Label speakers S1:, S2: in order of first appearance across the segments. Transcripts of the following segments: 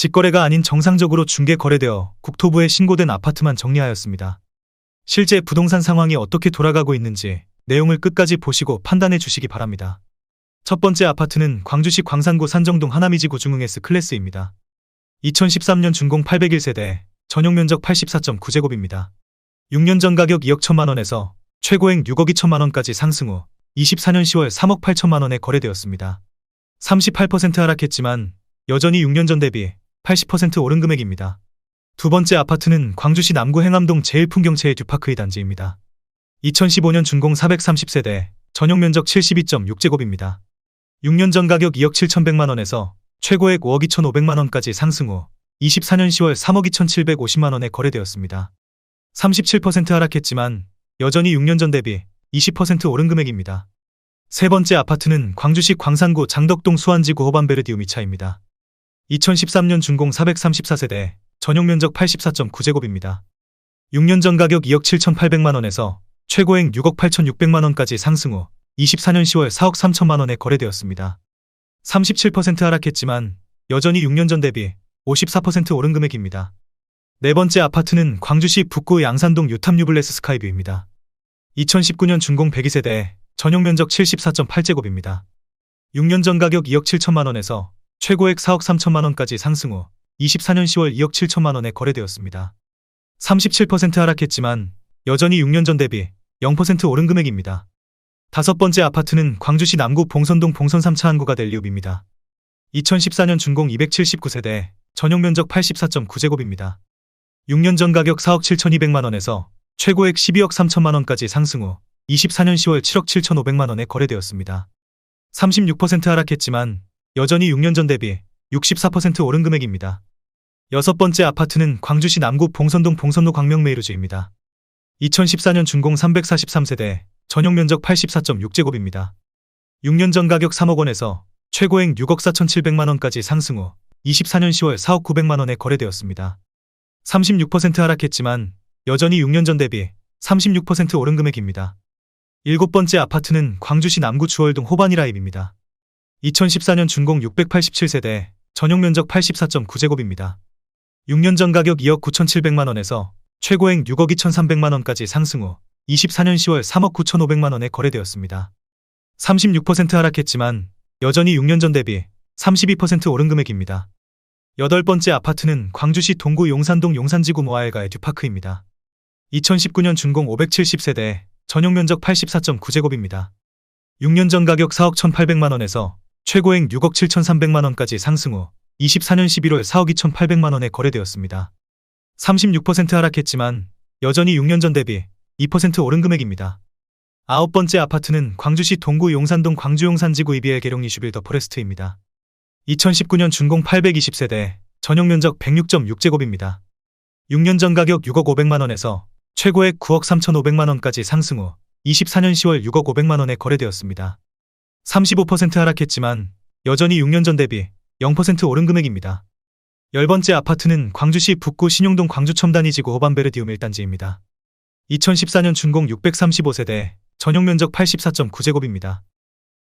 S1: 직거래가 아닌 정상적으로 중개 거래되어 국토부에 신고된 아파트만 정리하였습니다. 실제 부동산 상황이 어떻게 돌아가고 있는지 내용을 끝까지 보시고 판단해 주시기 바랍니다. 첫 번째 아파트는 광주시 광산구 산정동 하나미지구 중흥 S클래스입니다. 2013년 준공 801세대, 전용 면적 84.9제곱입니다. 6년 전 가격 2억 1천만 원에서 최고액 6억 2천만 원까지 상승 후 24년 10월 3억 8천만 원에 거래되었습니다. 38% 하락했지만 여전히 6년 전 대비 80% 오른 금액입니다. 두 번째 아파트는 광주시 남구 행암동 제일풍경채의 듀파크이 단지입니다. 2015년 준공 430세대, 전용 면적 72.6제곱입니다. 6년 전 가격 2억 7,100만 원에서 최고액 5억 2,500만 원까지 상승 후 24년 10월 3억 2,750만 원에 거래되었습니다. 37% 하락했지만 여전히 6년 전 대비 20% 오른 금액입니다. 세 번째 아파트는 광주시 광산구 장덕동 수안지구 호반베르디움 2차입니다. 2013년 준공 434세대, 전용 면적 84.9제곱입니다. 6년 전 가격 2억 7,800만 원에서 최고액 6억 8,600만 원까지 상승 후 24년 10월 4억 3천만 원에 거래되었습니다. 37% 하락했지만 여전히 6년 전 대비 54% 오른 금액입니다. 네 번째 아파트는 광주시 북구 양산동 유탐유블레스 스카이뷰입니다. 2019년 준공 102세대, 전용 면적 74.8제곱입니다. 6년 전 가격 2억 7천만 원에서 최고액 4억 3천만 원까지 상승 후 24년 10월 2억 7천만 원에 거래되었습니다. 37% 하락했지만 여전히 6년 전 대비 0% 오른 금액입니다. 다섯 번째 아파트는 광주시 남구 봉선동 봉선 3차 한구가 델리움입니다. 2014년 준공 279세대, 전용 면적 84.9제곱입니다. 6년 전 가격 4억 7,200만 원에서 최고액 12억 3천만 원까지 상승 후 24년 10월 7억 7,500만 원에 거래되었습니다. 36% 하락했지만 여전히 6년 전 대비 64% 오른 금액입니다. 여섯 번째 아파트는 광주시 남구 봉선동 봉선로 광명메이루즈입니다. 2014년 준공 343세대, 전용 면적 84.6제곱입니다. 6년 전 가격 3억 원에서 최고액 6억 4,700만 원까지 상승 후 24년 10월 4억 900만 원에 거래되었습니다. 36% 하락했지만 여전히 6년 전 대비 36% 오른 금액입니다. 일곱 번째 아파트는 광주시 남구 주월동 호반이라입입니다. 2014년 준공 687세대, 전용 면적 84.9제곱입니다. 6년 전 가격 2억 9,700만 원에서 최고액 6억 2,300만 원까지 상승 후 24년 10월 3억 9,500만 원에 거래되었습니다. 36% 하락했지만 여전히 6년 전 대비 32% 오른 금액입니다. 여덟 번째 아파트는 광주시 동구 용산동 용산지구 모아엘가의 듀파크입니다. 2019년 준공 570세대, 전용 면적 84.9제곱입니다. 6년 전 가격 4억 1,800만 원에서 최고액 6억 7,300만 원까지 상승 후 24년 11월 4억 2,800만 원에 거래되었습니다. 36% 하락했지만 여전히 6년 전 대비 2% 오른 금액입니다. 아홉 번째 아파트는 광주시 동구 용산동 광주용산지구 이비엘 계룡 리슈빌 더 포레스트입니다. 2019년 준공 820세대, 전용 면적 106.6제곱입니다. 6년 전 가격 6억 500만 원에서 최고액 9억 3,500만 원까지 상승 후 24년 10월 6억 500만 원에 거래되었습니다. 35% 하락했지만 여전히 6년 전 대비 0% 오른 금액입니다. 열 번째 아파트는 광주시 북구 신용동 광주첨단이지구 호반베르디움 1단지입니다. 2014년 준공 635세대, 전용 면적 84.9제곱입니다.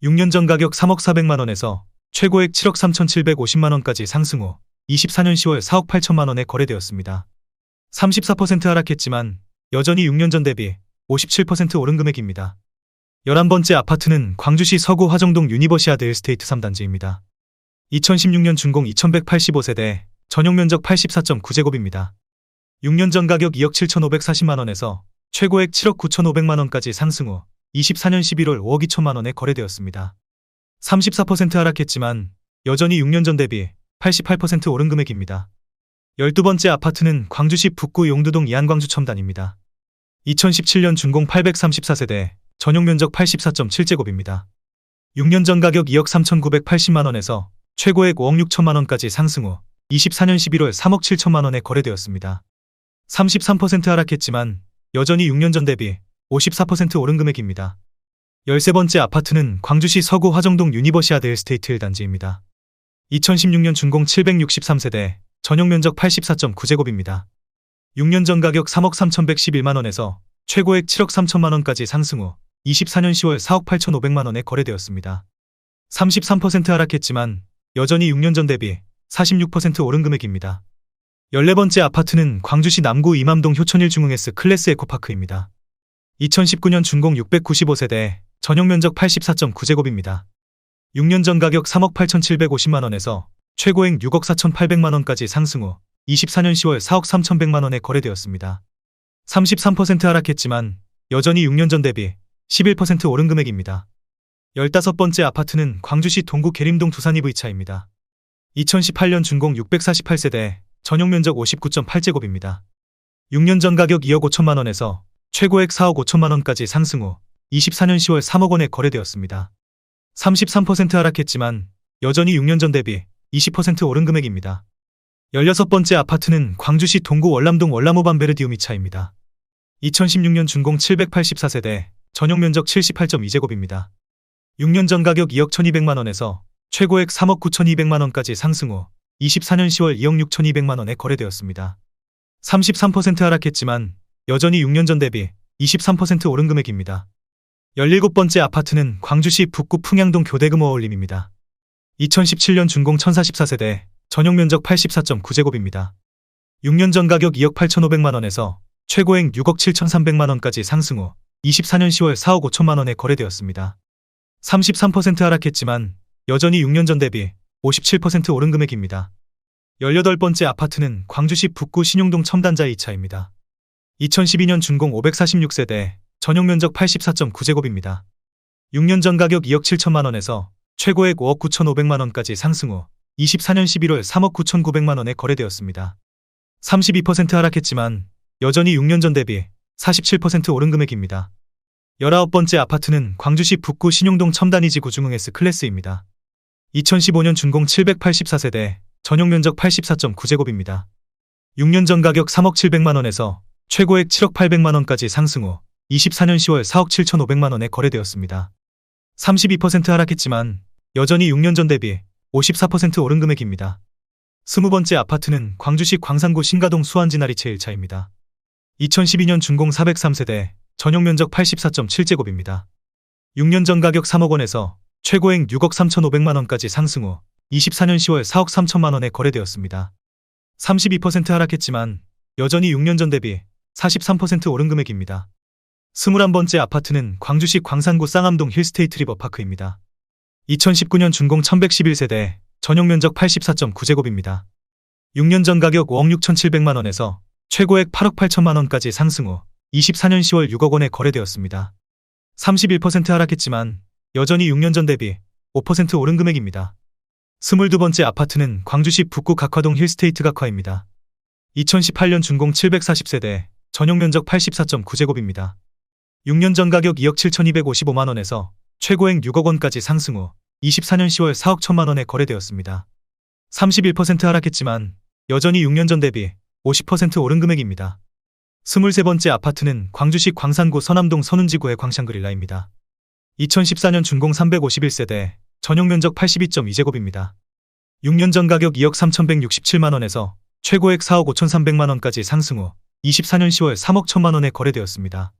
S1: 6년 전 가격 3억 400만 원에서 최고액 7억 3,750만 원까지 상승 후 24년 10월 4억 8천만 원에 거래되었습니다. 34% 하락했지만 여전히 6년 전 대비 57% 오른 금액입니다. 11번째 아파트는 광주시 서구 화정동 유니버시아드 일스테이트 3단지입니다. 2016년 준공 2185세대, 전용 면적 84.9제곱입니다. 6년 전 가격 2억 7,540만 원에서 최고액 7억 9,500만 원까지 상승 후 24년 11월 5억 2천만 원에 거래되었습니다. 34% 하락했지만 여전히 6년 전 대비 88% 오른 금액입니다. 12번째 아파트는 광주시 북구 용두동 이한광주 첨단입니다. 2017년 준공 834세대, 전용 면적 84.7제곱입니다. 6년 전 가격 2억 3,980만 원에서 최고액 5억 6천만 원까지 상승 후 24년 11월 3억 7천만 원에 거래되었습니다. 33% 하락했지만 여전히 6년 전 대비 54% 오른 금액입니다. 13번째 아파트는 광주시 서구 화정동 유니버시아드 일스테이트 1단지입니다. 2016년 준공 763세대, 전용 면적 84.9제곱입니다. 6년 전 가격 3억 3,111만 원에서 최고액 7억 3천만 원까지 상승 후 24년 10월 4억 8,500만 원에 거래되었습니다. 33% 하락했지만 여전히 6년 전 대비 46% 오른 금액입니다. 14번째 아파트는 광주시 남구 이맘동 효천일 중흥S 클래스 에코파크입니다. 2019년 준공 695세대, 전용 면적 84.9제곱입니다. 6년 전 가격 3억 8,750만원에서 최고액 6억 4,800만원까지 상승 후 24년 10월 4억 3,100만원에 거래되었습니다. 33% 하락했지만 여전히 6년 전 대비 11% 오른 금액입니다. 15번째 아파트는 광주시 동구 계림동 두산 EV차입니다. 2018년 준공 648세대, 전용 면적 59.8제곱입니다. 6년 전 가격 2억 5천만원에서 최고액 4억 5천만원까지 상승 후 24년 10월 3억원에 거래되었습니다. 33% 하락했지만 여전히 6년 전 대비 20% 오른 금액입니다. 16번째 아파트는 광주시 동구 월남동 월남호반베르디움 2차입니다. 2016년 준공 784세대, 전용 면적 78.2제곱입니다. 6년 전 가격 2억 1200만원에서 최고액 3억 9200만원까지 상승 후 24년 10월 2억 6200만원에 거래되었습니다. 33% 하락했지만 여전히 6년 전 대비 23% 오른 금액입니다. 17번째 아파트는 광주시 북구 풍양동 교대금 어울림입니다. 2017년 준공 1044세대, 전용 면적 84.9제곱입니다. 6년 전 가격 2억 8500만원에서 최고액 6억 7300만원까지 상승 후 24년 10월 4억 5천만원에 거래되었습니다. 33% 하락했지만 여전히 6년 전 대비 57% 오른 금액입니다. 18번째 아파트는 광주시 북구 신용동 첨단자 2차입니다. 2012년 준공 546세대, 전용 면적 84.9제곱입니다. 6년 전 가격 2억 7천만원에서 최고액 5억 9,500만원까지 상승 후 24년 11월 3억 9,900만원에 거래되었습니다. 32% 하락했지만 여전히 6년 전 대비 47% 오른 금액입니다. 19번째 아파트는 광주시 북구 신용동 첨단이지 구중흥S 클래스입니다. 2015년 준공 784세대, 전용 면적 84.9제곱입니다. 6년 전 가격 3억 700만원에서 최고액 7억 800만원까지 상승 후 24년 10월 4억 7,500만원에 거래되었습니다. 32% 하락했지만 여전히 6년 전 대비 54% 오른 금액입니다. 20번째 아파트는 광주시 광산구 신가동 수완지나리채 1차입니다. 2012년 준공 403세대, 전용 면적 84.7제곱입니다. 6년 전 가격 3억원에서 최고액 6억 3,500만원까지 상승 후 24년 10월 4억 3천만원에 거래되었습니다. 32% 하락했지만 여전히 6년 전 대비 43% 오른 금액입니다. 21번째 아파트는 광주시 광산구 쌍암동 힐스테이트 리버파크입니다. 2019년 준공 1111세대, 전용 면적 84.9제곱입니다. 6년 전 가격 5억 6,700만원에서 최고액 8억 8천만원까지 상승 후 24년 10월 6억원에 거래되었습니다. 31% 하락했지만 여전히 6년 전 대비 5% 오른 금액입니다. 22번째 아파트는 광주시 북구 각화동 힐스테이트 각화입니다. 2018년 준공 740세대, 전용 면적 84.9제곱입니다. 6년 전 가격 2억 7,255만원에서 최고액 6억원까지 상승 후 24년 10월 4억 1천만원에 거래되었습니다. 31% 하락했지만 여전히 6년 전 대비 50% 오른 금액입니다. 23번째 아파트는 광주시 광산구 서남동 선운지구의 광샹그릴라입니다. 2014년 준공 351세대, 전용 면적 82.2제곱입니다. 6년 전 가격 2억 3,167만원에서 최고액 4억 5,300만원까지 상승 후 24년 10월 3억 1천만원에 거래되었습니다.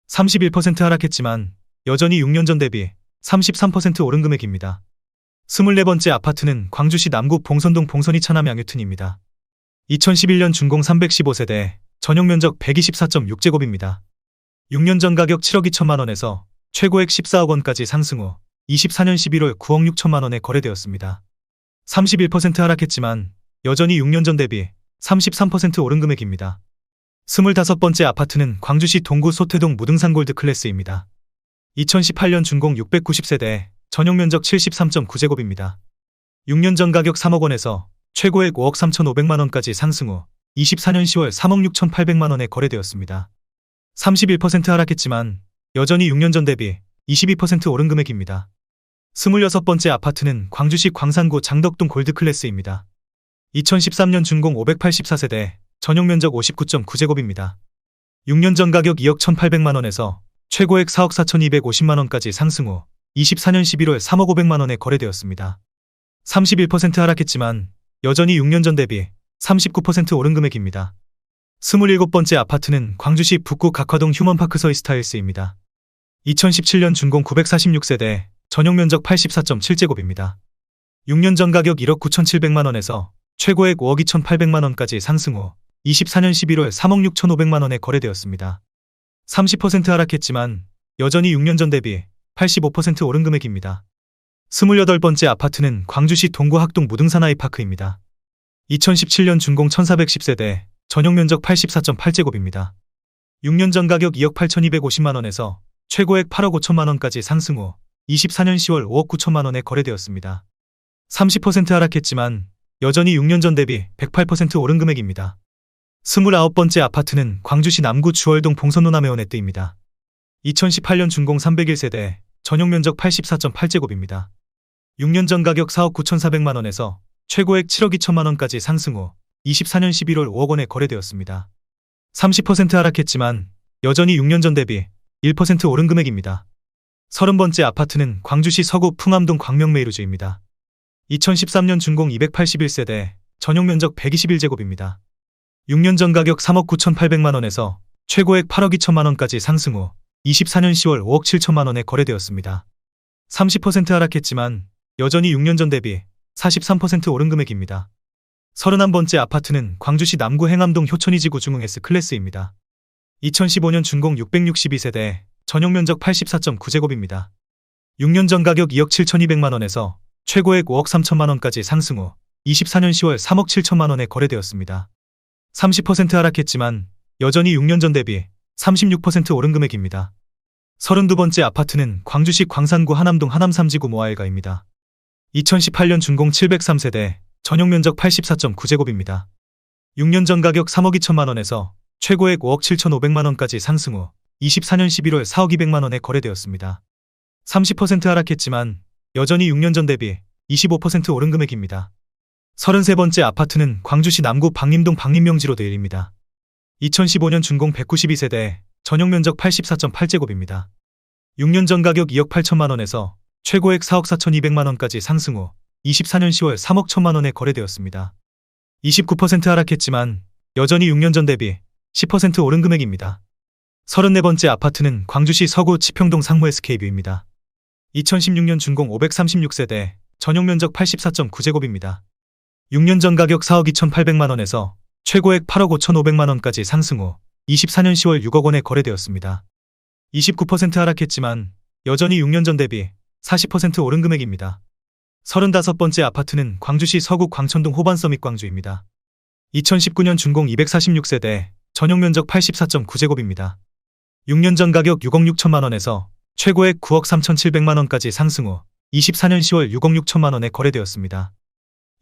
S1: 31% 하락했지만 여전히 6년 전 대비 33% 오른 금액입니다. 24번째 아파트는 광주시 남구 봉선동 봉선이 차남 양유튼입니다. 2011년 준공 315세대, 전용 면적 124.6제곱입니다. 6년 전 가격 7억 2천만원에서 최고액 14억원까지 상승 후 24년 11월 9억 6천만원에 거래되었습니다. 31% 하락했지만 여전히 6년 전 대비 33% 오른 금액입니다. 25번째 아파트는 광주시 동구 소태동 무등산 골드 클래스입니다. 2018년 준공 690세대, 전용 면적 73.9제곱입니다. 6년 전 가격 3억원에서 최고액 5억 3,500만원까지 상승 후 24년 10월 3억 6,800만원에 거래되었습니다. 31% 하락했지만 여전히 6년 전 대비 22% 오른 금액입니다. 26번째 아파트는 광주시 광산구 장덕동 골드 클래스입니다. 2013년 준공 584세대, 전용 면적 59.9제곱입니다. 6년 전 가격 2억 1,800만원에서 최고액 4억 4,250만원까지 상승 후 24년 11월 3억 500만원에 거래되었습니다. 31% 하락했지만 여전히 6년 전 대비 39% 오른 금액입니다. 27번째 아파트는 광주시 북구 각화동 휴먼파크 서이스타일스입니다. 2017년 준공 946세대, 전용 면적 84.7제곱입니다. 6년 전 가격 1억 9,700만원에서 최고액 5억 2,800만 원까지 상승 후 24년 11월 3억 6,500만 원에 거래되었습니다. 30% 하락했지만 여전히 6년 전 대비 85% 오른 금액입니다. 28번째 아파트는 광주시 동구 학동 무등산 아이파크입니다. 2017년 준공 1410세대, 전용 면적 84.8제곱입니다. 6년 전 가격 2억 8,250만 원에서 최고액 8억 5천만 원까지 상승 후 24년 10월 5억 9천만 원에 거래되었습니다. 30% 하락했지만 여전히 6년 전 대비 108% 오른 금액입니다. 29번째 아파트는 광주시 남구 주월동 봉선로남해원에뜨입니다. 2018년 준공 301세대, 전용 면적 84.8제곱입니다. 6년 전 가격 4억 9,400만 원에서 최고액 7억 2천만 원까지 상승 후 24년 11월 5억 원에 거래되었습니다. 30% 하락했지만 여전히 6년 전 대비 1% 오른 금액입니다. 30번째 아파트는 광주시 서구 풍암동 광명메이루즈입니다. 2013년 준공 281세대, 전용 면적 121제곱입니다. 6년 전 가격 3억 9,800만 원에서 최고액 8억 2천만 원까지 상승 후 24년 10월 5억 7천만 원에 거래되었습니다. 30% 하락했지만 여전히 6년 전 대비 43% 오른 금액입니다. 31번째 아파트는 광주시 남구 행암동 효천이지구 중흥 S클래스입니다. 2015년 준공 662세대, 전용 면적 84.9제곱입니다. 6년 전 가격 2억 7,200만 원에서 최고액 5억 3천만 원까지 상승 후 24년 10월 3억 7천만 원에 거래되었습니다. 30% 하락했지만 여전히 6년 전 대비 36% 오른 금액입니다. 32번째 아파트는 광주시 광산구 하남동 하남3지구 모아일가입니다. 2018년 준공 703세대, 전용 면적 84.9제곱입니다. 6년 전 가격 3억 2천만 원에서 최고액 5억 7,500만 원까지 상승 후 24년 11월 4억 200만 원에 거래되었습니다. 30% 하락했지만 여전히 6년 전 대비 25% 오른 금액입니다. 33번째 아파트는 광주시 남구 박림동 박림명지로 데일입니다. 2015년 준공 192세대, 전용 면적 84.8제곱입니다. 6년 전 가격 2억 8천만 원에서 최고액 4억 4,200만 원까지 상승 후 24년 10월 3억 1천만 원에 거래되었습니다. 29% 하락했지만 여전히 6년 전 대비 10% 오른 금액입니다. 34번째 아파트는 광주시 서구 치평동 상무 SK뷰입니다. 2016년 준공 536세대, 전용 면적 84.9제곱입니다. 6년 전 가격 4억 2,800만 원에서 최고액 8억 5,500만 원까지 상승 후 24년 10월 6억 원에 거래되었습니다. 29% 하락했지만 여전히 6년 전 대비 40% 오른 금액입니다. 35번째 아파트는 광주시 서구 광천동 호반서밋 광주입니다. 2019년 준공 246세대, 전용 면적 84.9제곱입니다. 6년 전 가격 6억 6천만 원에서 최고액 9억 3,700만 원까지 상승 후 24년 10월 6억 6천만 원에 거래되었습니다.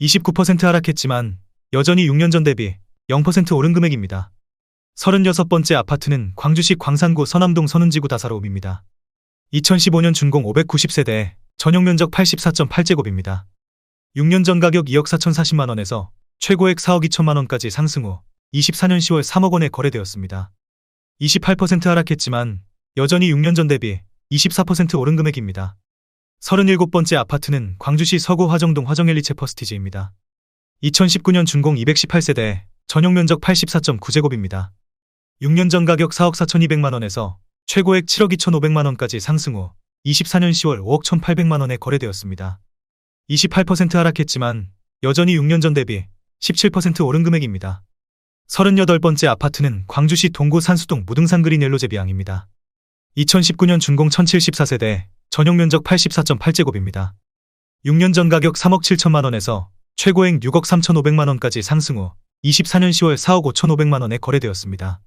S1: 29% 하락했지만 여전히 6년 전 대비 0% 오른 금액입니다. 36번째 아파트는 광주시 광산구 서남동 선운지구 다사로움입니다. 2015년 준공 590세대, 전용 면적 84.8제곱입니다. 6년 전 가격 2억 4,040만 원에서 최고액 4억 2천만 원까지 상승 후 24년 10월 3억 원에 거래되었습니다. 28% 하락했지만 여전히 6년 전 대비 24% 오른 금액입니다. 37번째 아파트는 광주시 서구 화정동 화정엘리체 퍼스티지입니다. 2019년 준공 218세대, 전용 면적 84.9제곱입니다. 6년 전 가격 4억 4,200만 원에서 최고액 7억 2,500만 원까지 상승 후 24년 10월 5억 1,800만 원에 거래되었습니다. 28% 하락했지만 여전히 6년 전 대비 17% 오른 금액입니다. 38번째 아파트는 광주시 동구 산수동 무등산 그린 옐로제비앙입니다. 2019년 준공 1,074세대, 전용 면적 84.8제곱입니다. 6년 전 가격 3억 7천만 원에서 최고액 6억 3,500만 원까지 상승 후 24년 10월 4억 5,500만 원에 거래되었습니다.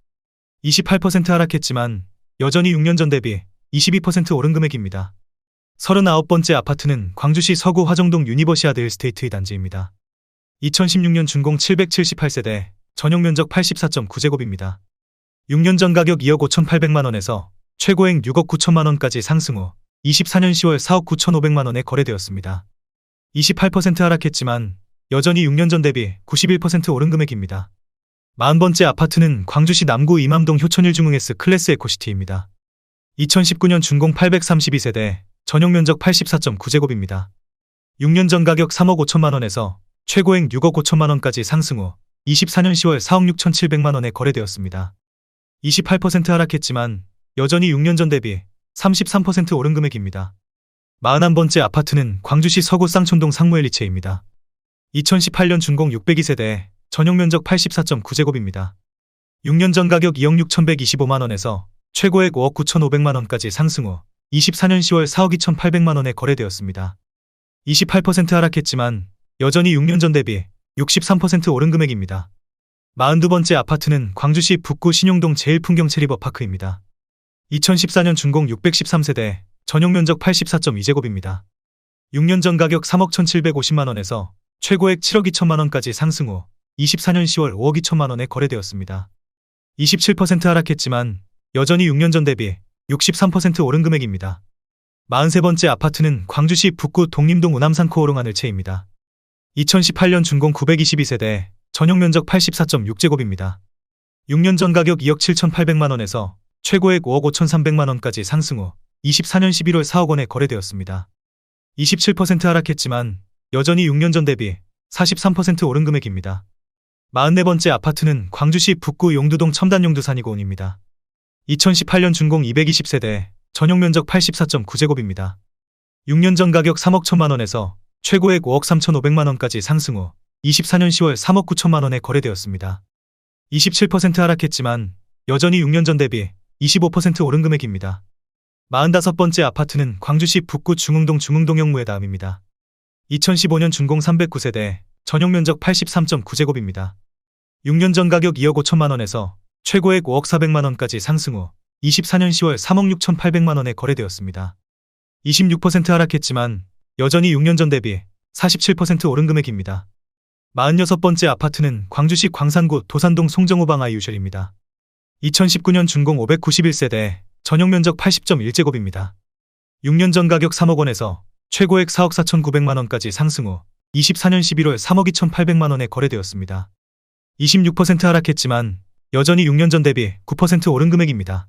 S1: 28% 하락했지만 여전히 6년 전 대비 22% 오른 금액입니다. 39번째 아파트는 광주시 서구 화정동 유니버시아드 힐스테이트 단지입니다. 2016년 준공 778세대, 전용 면적 84.9제곱입니다. 6년 전 가격 2억 5,800만 원에서 최고액 6억 9천만 원까지 상승 후 24년 10월 4억 9,500만 원에 거래되었습니다. 28% 하락했지만 여전히 6년 전 대비 91% 오른 금액입니다. 40번째 아파트는 광주시 남구 이맘동 효천일 중흥 S클래스 에코시티입니다. 2019년 준공 832세대, 전용 면적 84.9제곱입니다. 6년 전 가격 3억 5천만 원에서 최고액 6억 5천만 원까지 상승 후 24년 10월 4억 6,700만 원에 거래되었습니다. 28% 하락했지만 여전히 6년 전 대비 33% 오른 금액입니다. 41번째 아파트는 광주시 서구 쌍촌동 상무엘리체입니다. 2018년 준공 602세대, 전용 면적 84.9제곱입니다. 6년 전 가격 2억 6,125만원에서 최고액 5억 9,500만원까지 상승 후 24년 10월 4억 2,800만원에 거래되었습니다. 28% 하락했지만 여전히 6년 전 대비 63% 오른 금액입니다. 42번째 아파트는 광주시 북구 신용동 제일풍경 체리버파크입니다. 2014년 준공 613세대, 전용 면적 84.2제곱입니다. 6년 전 가격 3억 1,750만원에서 최고액 7억 2천만원까지 상승 후 24년 10월 5억 2천만원에 거래되었습니다. 27% 하락했지만 여전히 6년 전 대비 63% 오른 금액입니다. 43번째 아파트는 광주시 북구 독림동 우남산 코오롱 하늘채입니다. 2018년 준공 922세대, 전용 면적 84.6제곱입니다. 6년 전 가격 2억 7,800만원에서 최고액 5억 5,300만원까지 상승 후 24년 11월 4억 원에 거래되었습니다. 27% 하락했지만 여전히 6년 전 대비 43% 오른 금액입니다. 44번째 아파트는 광주시 북구 용두동 첨단 용두산이고온입니다. 2018년 준공 220세대, 전용 면적 84.9제곱입니다. 6년 전 가격 3억 1천만원에서 최고액 5억 3,500만원까지 상승 후 24년 10월 3억 9천만원에 거래되었습니다. 27% 하락했지만 여전히 6년 전 대비 25% 오른 금액입니다. 45번째 아파트는 광주시 북구 중흥동 중흥동영무의 다음입니다. 2015년 준공 309세대, 전용 면적 83.9제곱입니다. 6년 전 가격 2억 5천만원에서 최고액 5억 400만원까지 상승 후 24년 10월 3억 6,800만원에 거래되었습니다. 26% 하락했지만 여전히 6년 전 대비 47% 오른 금액입니다. 46번째 아파트는 광주시 광산구 도산동 송정호방 아이유셜입니다. 2019년 준공 591세대, 전용 면적 80.1제곱입니다. 6년 전 가격 3억 원에서 최고액 4억 4,900만원까지 상승 후 24년 11월 3억 2,800만원에 거래되었습니다. 26% 하락했지만 여전히 6년 전 대비 9% 오른 금액입니다.